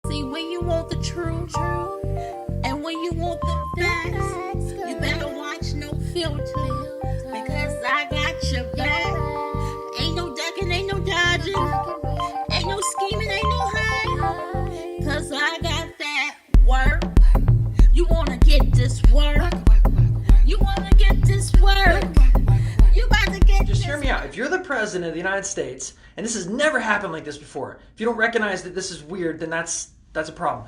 See, when you want the truth, and when you want the facts, you better watch No Filter, because I got your back. Ain't no ducking, ain't no dodging, ain't no scheming, ain't no hiding, cause I got that work. You wanna get this work? You wanna get this work? You about to get Just this hear me out. If you're the president of the United States, and this has never happened like this before, if you don't recognize that this is weird, then that's a problem.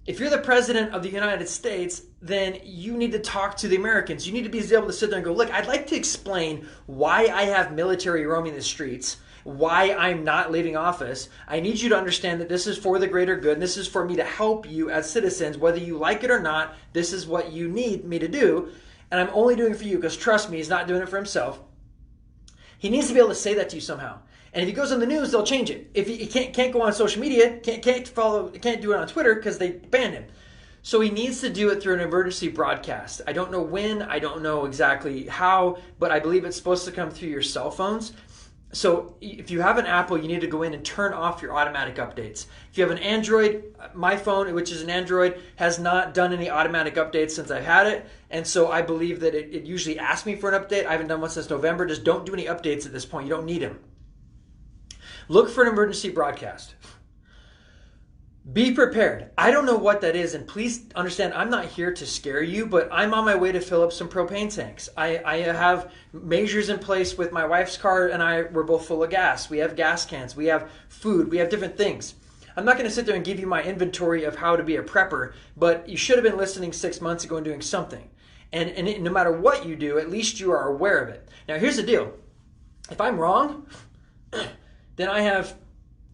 If you're the president of the United States, then you need to talk to the Americans. You need to be able to sit there and go, look, I'd like to explain why I have military roaming the streets, why I'm not leaving office. I need you to understand that this is for the greater good, and this is for me to help you as citizens. Whether you like it or not, this is what you need me to do, and I'm only doing it for you, because trust me, he's not doing it for himself. He needs to be able to say that to you somehow. And if he goes on the news, they'll change it. If he can't go on social media, can't do it on Twitter because they banned him. So he needs to do it through an emergency broadcast. I don't know when, I don't know exactly how, but I believe it's supposed to come through your cell phones. So if you have an Apple, you need to go in and turn off your automatic updates. If you have an Android, my phone, which is an Android, has not done any automatic updates since I've had it. And so I believe that it usually asks me for an update. I haven't done one since November. Just don't do any updates at this point. You don't need them. Look for an emergency broadcast. Be prepared. I don't know what that is, and please understand, I'm not here to scare you, but I'm on my way to fill up some propane tanks. I have measures in place with my wife's car, and we're both full of gas. We have gas cans. We have food. We have different things. I'm not going to sit there and give you my inventory of how to be a prepper, but you should have been listening 6 months ago and doing something. And no matter what you do, at least you are aware of it. Now, here's the deal. If I'm wrong, then I have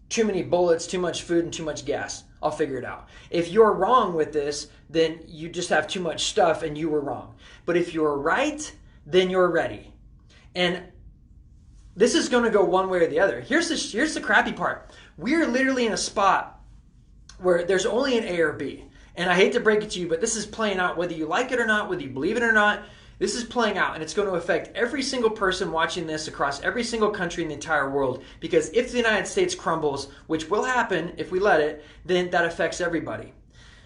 too many bullets, too much food, and too much gas. I'll figure it out. If you're wrong with this, then you just have too much stuff and you were wrong. But if you're right, then you're ready. And this is going to go one way or the other. Here's the crappy part. We're literally in a spot where there's only an A or B. And I hate to break it to you, but this is playing out whether you like it or not, whether you believe it or not. This is playing out, and it's going to affect every single person watching this across every single country in the entire world. Because if the United States crumbles, which will happen if we let it, then that affects everybody.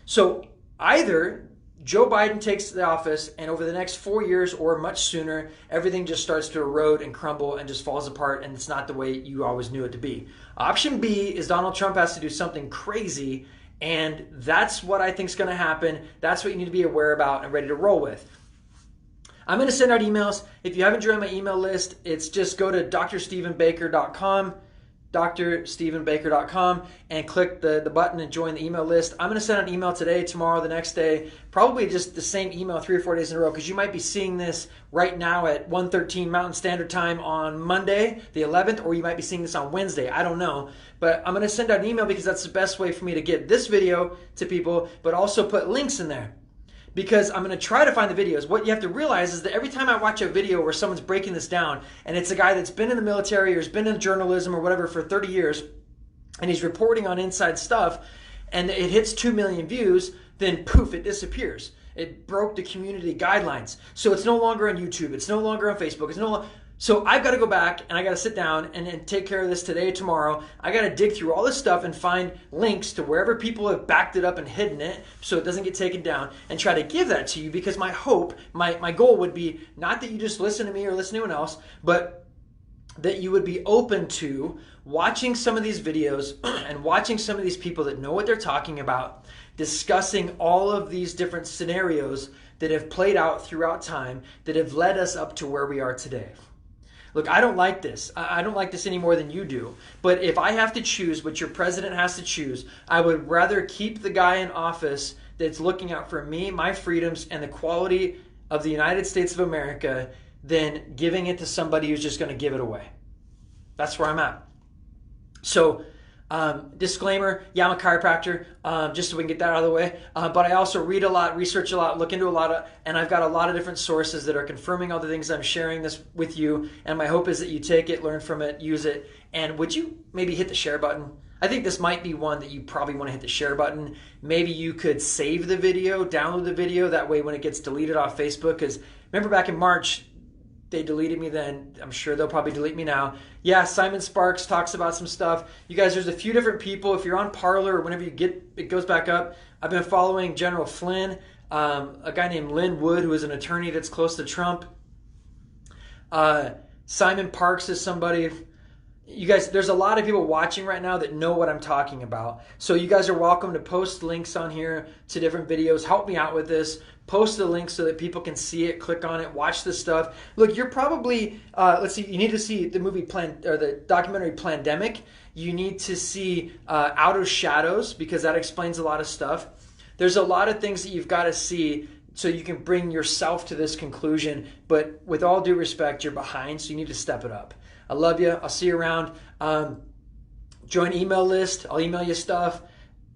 So either Joe Biden takes the office, and over the next 4 years or much sooner, everything just starts to erode and crumble and just falls apart, and it's not the way you always knew it to be. Option B is Donald Trump has to do something crazy, and that's what I think is going to happen. That's what you need to be aware about and ready to roll with. I'm going to send out emails. If you haven't joined my email list, it's just go to drstephenbaker.com, drstephenbaker.com, and click the button and join the email list. I'm going to send out an email today, tomorrow, the next day, probably just the same email 3 or 4 days in a row, because you might be seeing this right now at 1:13 Mountain Standard Time on Monday, the 11th, or you might be seeing this on Wednesday. I don't know. But I'm going to send out an email because that's the best way for me to get this video to people, but also put links in there. Because I'm going to try to find the videos. What you have to realize is that every time I watch a video where someone's breaking this down, and it's a guy that's been in the military or has been in journalism or whatever for 30 years, and he's reporting on inside stuff, and it hits 2 million views, then poof, it disappears. It broke the community guidelines. So it's no longer on YouTube. It's no longer on Facebook. It's no longer... So I've got to go back and I got to sit down and take care of this today, tomorrow. I got to dig through all this stuff and find links to wherever people have backed it up and hidden it so it doesn't get taken down, and try to give that to you, because my hope, my goal would be not that you just listen to me or listen to anyone else, but that you would be open to watching some of these videos and watching some of these people that know what they're talking about, discussing all of these different scenarios that have played out throughout time that have led us up to where we are today. Look, I don't like this. I don't like this any more than you do. But if I have to choose what your president has to choose, I would rather keep the guy in office that's looking out for me, my freedoms, and the quality of the United States of America than giving it to somebody who's just going to give it away. That's where I'm at. So, disclaimer, yeah, I'm a chiropractor, just so we can get that out of the way. But I also read a lot, research a lot, look into a lot, and I've got a lot of different sources that are confirming all the things I'm sharing this with you. And my hope is that you take it, learn from it, use it. And would you maybe hit the share button? I think this might be one that you probably want to hit the share button. Maybe you could save the video, download the video. That way when it gets deleted off Facebook, because remember back in March, they deleted me then. I'm sure they'll probably delete me now. Yeah, Simon Sparks talks about some stuff. You guys, there's a few different people. If you're on Parler or whenever you get it goes back up, I've been following General Flynn, a guy named Lynn Wood, who is an attorney that's close to Trump. Simon Parks is somebody. You guys, there's a lot of people watching right now that know what I'm talking about. So you guys are welcome to post links on here to different videos. Help me out with this. Post the link so that people can see it, click on it, watch this stuff. Look, you're probably, let's see, you need to see the movie or the documentary Plandemic. You need to see Out of Shadows, because that explains a lot of stuff. There's a lot of things that you've got to see so you can bring yourself to this conclusion. But with all due respect, you're behind, so you need to step it up. I love you. I'll see you around. Join email list. I'll email you stuff.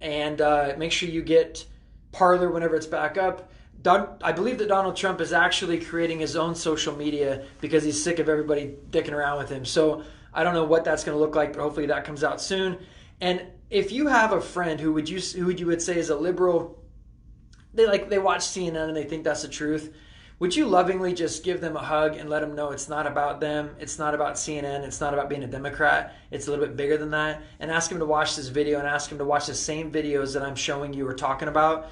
And make sure you get Parler whenever it's back up. I believe that Donald Trump is actually creating his own social media because he's sick of everybody dicking around with him. So I don't know what that's going to look like, but hopefully that comes out soon. And if you have a friend who you would say is a liberal, they watch CNN and they think that's the truth, would you lovingly just give them a hug and let them know it's not about them, it's not about CNN, it's not about being a Democrat, it's a little bit bigger than that, and ask them to watch this video and ask them to watch the same videos that I'm showing you or talking about,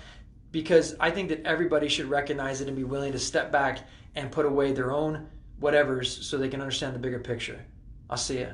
because I think that everybody should recognize it and be willing to step back and put away their own whatevers so they can understand the bigger picture. I'll see ya.